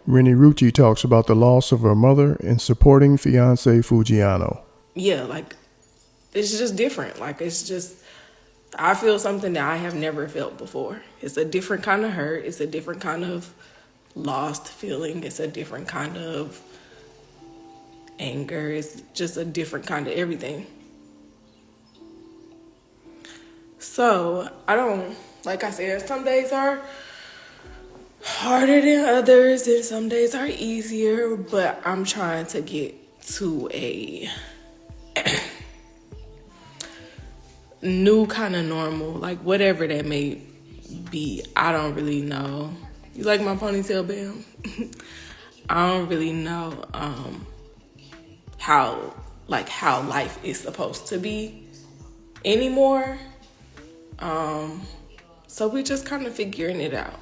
Renni Rucci talks about the loss of her mother and supporting fiance Foogiano. Yeah, like, it's just different. Like, it's just, I feel something that I have never felt before. It's a different kind of hurt. It's a different kind of lost feeling. It's a different kind of anger. It's just a different kind of everything. So, like I said, some days are harder than others and some days are easier, but I'm trying to get to a new kind of normal, like whatever that may be. I don't really know. You like my ponytail, Bam? I don't really know how life is supposed to be anymore. So we're just kind of figuring it out.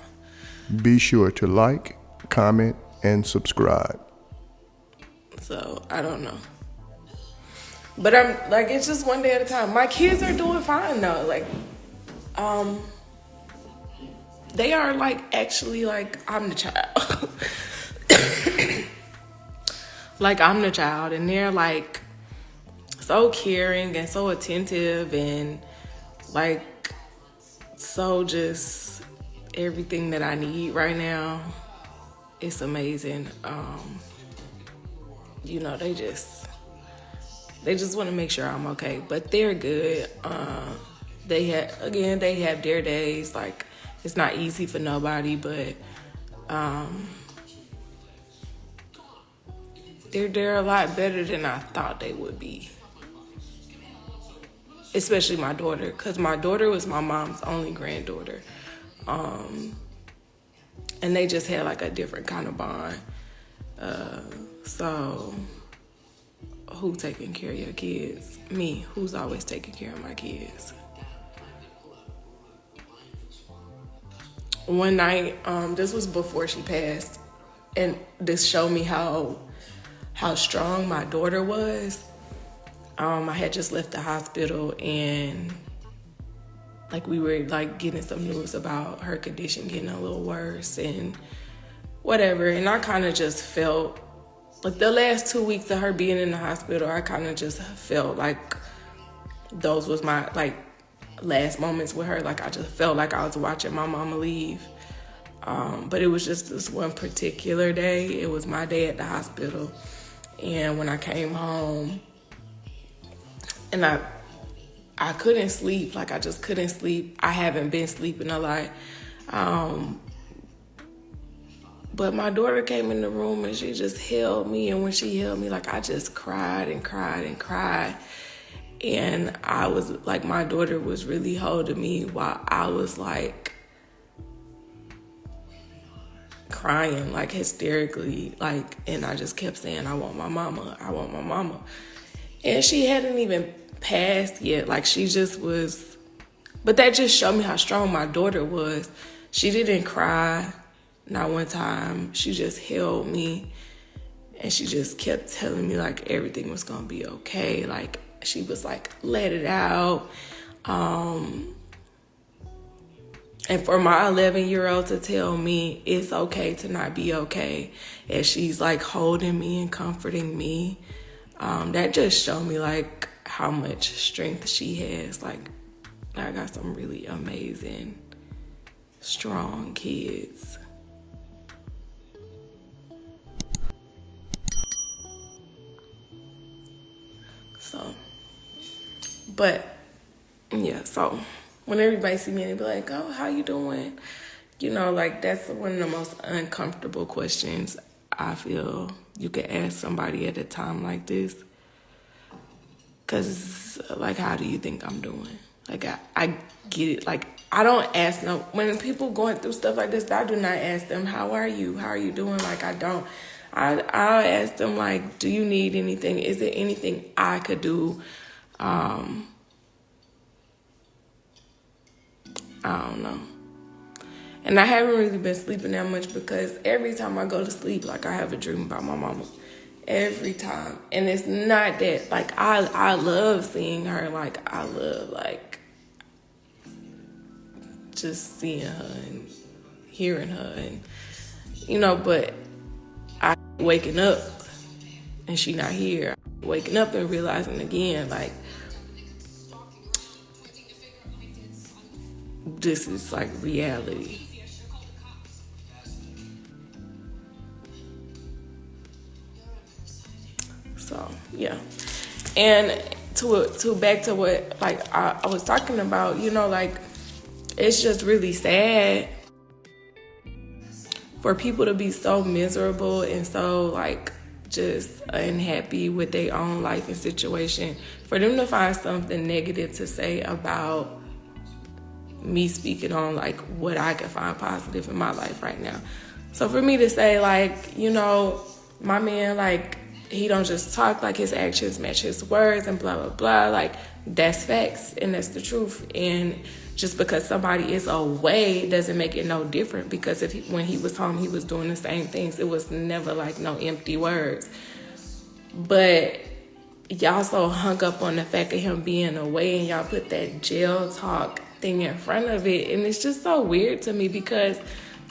Be sure to like, comment, and subscribe. So I don't know. But I'm like, it's just one day at a time. My kids are doing fine though. Like, they are like, actually, like, I'm the child. Like, I'm the child, and they're like so caring and so attentive and like so just everything that I need right now. It's amazing. You know, they just want to make sure I'm okay, but they're good. They have their days. Like, it's not easy for nobody, but they're a lot better than I thought they would be. Especially my daughter, because my daughter was my mom's only granddaughter. And they just had like a different kind of bond. So who taking care of your kids? Me. Who's always taking care of my kids? One night, this was before she passed, and this showed me how strong my daughter was. I had just left the hospital, and like we were like getting some news about her condition getting a little worse and whatever. And I kind of just felt like the last 2 weeks of her being in the hospital, I kind of just felt like those was my like last moments with her. Like, I just felt like I was watching my mama leave. But it was just this one particular day. It was my day at the hospital. And when I came home, and I couldn't sleep. Like, I just couldn't sleep. I haven't been sleeping a lot. But my daughter came in the room and she just held me. And when she held me, like, I just cried and cried and cried. And I was like, my daughter was really holding me while I was like crying, like hysterically. Like, and I just kept saying, I want my mama. I want my mama. And she hadn't even passed yet. Like, she just was, but that just showed me how strong my daughter was. She didn't cry, not one time. She just held me, and she just kept telling me like everything was gonna be okay. Like, she was like, let it out. And for my 11-year-old to tell me it's okay to not be okay, and she's like holding me and comforting me, that just showed me like how much strength she has. Like, I got some really amazing, strong kids. So, but yeah, so when everybody see me, they be like, oh, how you doing? You know, like, that's one of the most uncomfortable questions I feel you could ask somebody at a time like this. Because, like, how do you think I'm doing? Like, I get it. Like, I don't ask no, when people going through stuff like this, I do not ask them, how are you? How are you doing? Like, I don't. I'll ask them, like, do you need anything? Is there anything I could do? I don't know. And I haven't really been sleeping that much because every time I go to sleep, like, I have a dream about my mama. Every time. And it's not that, like, I love seeing her. Like, I love, like, just seeing her and hearing her. And, you know, but waking up and she not here. Waking up and realizing again, like, this is like reality. So yeah, and to back to what like I was talking about, you know, like, it's just really sad for people to be so miserable and so like just unhappy with their own life and situation, for them to find something negative to say about me speaking on like what I can find positive in my life right now. So for me to say, like, you know, my man, like, he don't just talk, like his actions match his words and blah, blah, blah. Like, that's facts and that's the truth. And just because somebody is away doesn't make it no different, because when he was home, he was doing the same things. It was never like no empty words. But y'all so hung up on the fact of him being away, and y'all put that jail talk thing in front of it. And it's just so weird to me, because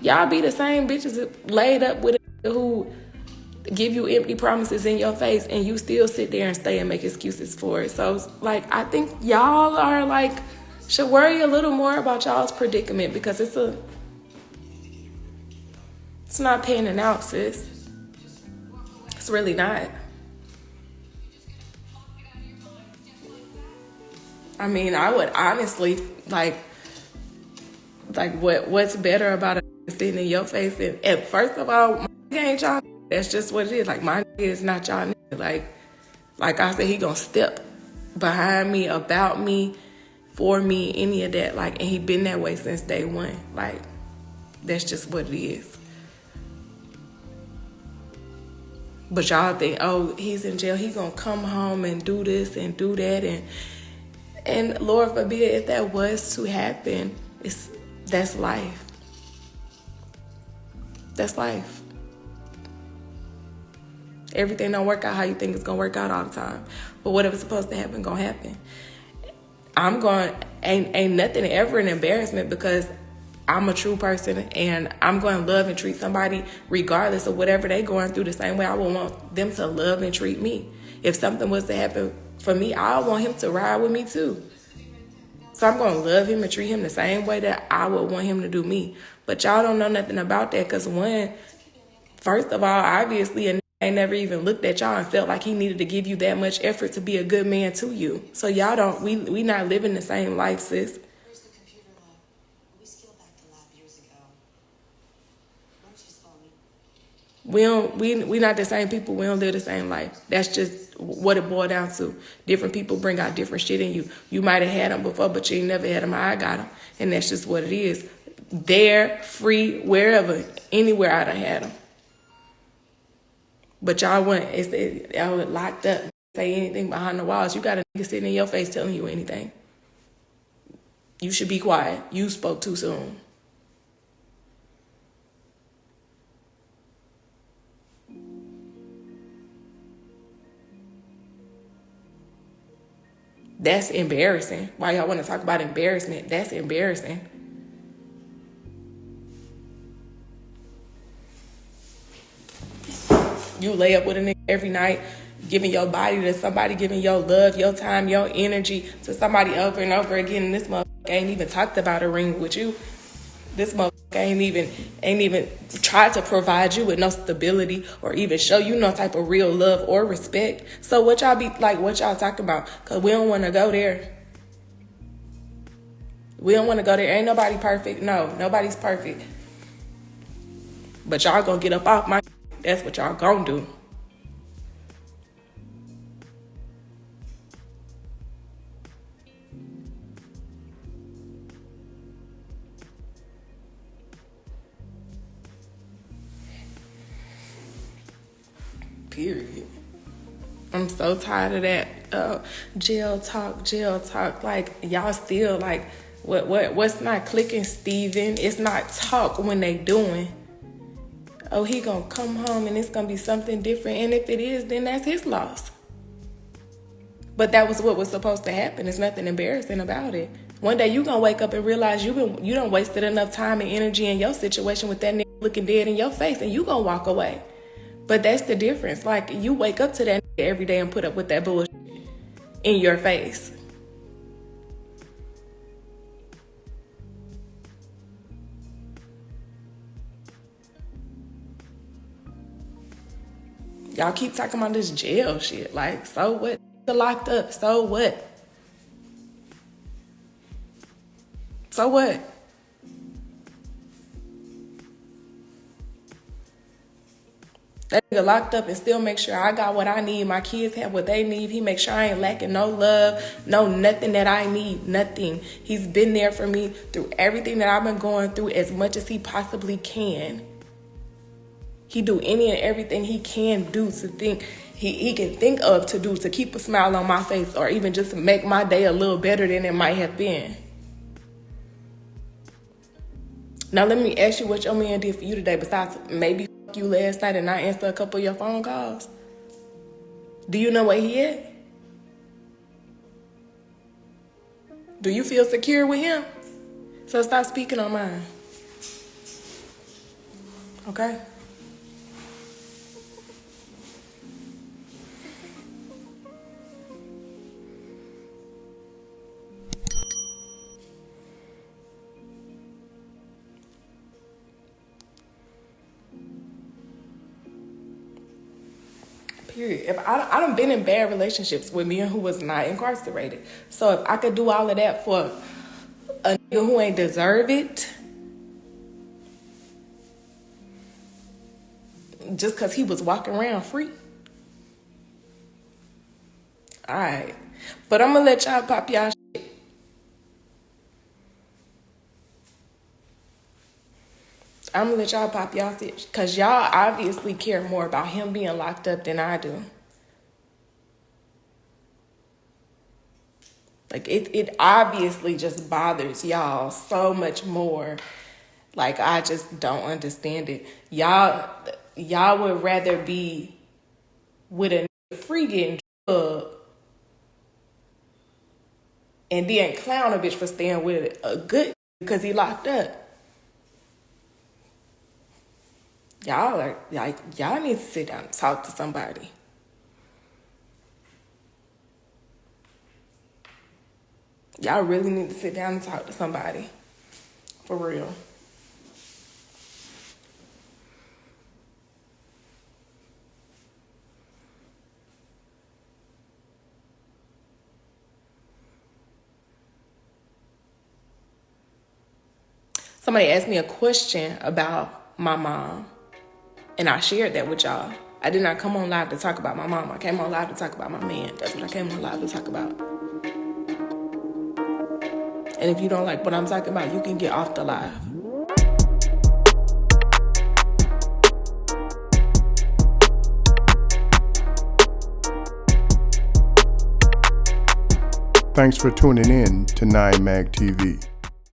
y'all be the same bitches that laid up with a who give you empty promises in your face, and you still sit there and stay and make excuses for it. So, like, I think y'all are like, should worry a little more about y'all's predicament, because it's not panning out, sis. It's really not. I mean, I would honestly like what's better about a sitting in your face? And first of all, my nigga ain't y'all. That's just what it is. Like, my nigga is not y'all nigga. Like I said, he gonna step behind me, about me, for me, any of that. Like, and he been that way since day one. Like, that's just what it is. But y'all think, oh, he's in jail, he gonna come home and do this and do that, and Lord forbid if that was to happen, that's life. That's life. Everything don't work out how you think it's gonna work out all the time. But whatever's supposed to happen, gonna happen. Ain't nothing ever an embarrassment, because I'm a true person, and I'm going to love and treat somebody regardless of whatever they going through, the same way I would want them to love and treat me. If something was to happen for me, I want him to ride with me too. So I'm going to love him and treat him the same way that I would want him to do me. But y'all don't know nothing about that, because first of all, obviously a nigga ain't never even looked at y'all and felt like he needed to give you that much effort to be a good man to you. So y'all don't, we not living the same life, sis. We not the same people. We don't live the same life. That's just what it boiled down to. Different people bring out different shit in you. You might have had them before, but you ain't never had them. I got them. And that's just what it is. There, free, wherever, anywhere I done had them. But y'all y'all locked up, say anything behind the walls. You got a nigga sitting in your face telling you anything. You should be quiet. You spoke too soon. That's embarrassing. Why y'all want to talk about embarrassment? That's embarrassing. You lay up with a nigga every night, giving your body to somebody, giving your love, your time, your energy to somebody over and over again, and this motherfucker ain't even talked about a ring with you. This motherfucker ain't even tried to provide you with no stability or even show you no type of real love or respect. So what y'all be like, what y'all talking about? Because we don't want to go there. We don't want to go there. Ain't nobody perfect. No, nobody's perfect. But y'all gonna get up off my. That's what y'all gonna do. Period. I'm so tired of that jail talk. Like, y'all still like, what's not clicking, Steven? It's not talk when they doing. Oh, he gonna come home and it's gonna be something different. And if it is, then that's his loss. But that was what was supposed to happen. There's nothing embarrassing about it. One day you gonna wake up and realize you done wasted enough time and energy in your situation with that nigga looking dead in your face, and you gonna walk away. But that's the difference. Like, you wake up to that every day and put up with that bullshit in your face. Y'all keep talking about this jail shit. Like, so what? They're locked up. So what? So what? That nigga locked up and still make sure I got what I need. My kids have what they need. He make sure I ain't lacking no love, no nothing that I need, nothing. He's been there for me through everything that I've been going through as much as he possibly can. He do any and everything he can do to think, he can think of to do to keep a smile on my face or even just to make my day a little better than it might have been. Now let me ask you what your man did for you today besides maybe fuck you last night and not answer a couple of your phone calls. Do you know where he at? Do you feel secure with him? So stop speaking on mine. Okay? Period. If I done been in bad relationships with men who was not incarcerated. So if I could do all of that for a nigga who ain't deserve it, just because he was walking around free. All right. But I'm going to let y'all pop y'all shit. I'm going to let y'all pop y'all shit. Because y'all obviously care more about him being locked up than I do. Like, it obviously just bothers y'all so much more. Like, I just don't understand it. Y'all would rather be with a free getting drugged and then clown a bitch for staying with a good because he locked up. Y'all need to sit down and talk to somebody. Y'all really need to sit down and talk to somebody. For real. Somebody asked me a question about my mom, and I shared that with y'all. I did not come on live to talk about my mom. I came on live to talk about my man. That's what I came on live to talk about. And if you don't like what I'm talking about, you can get off the live. Thanks for tuning in to 9 Mag TV.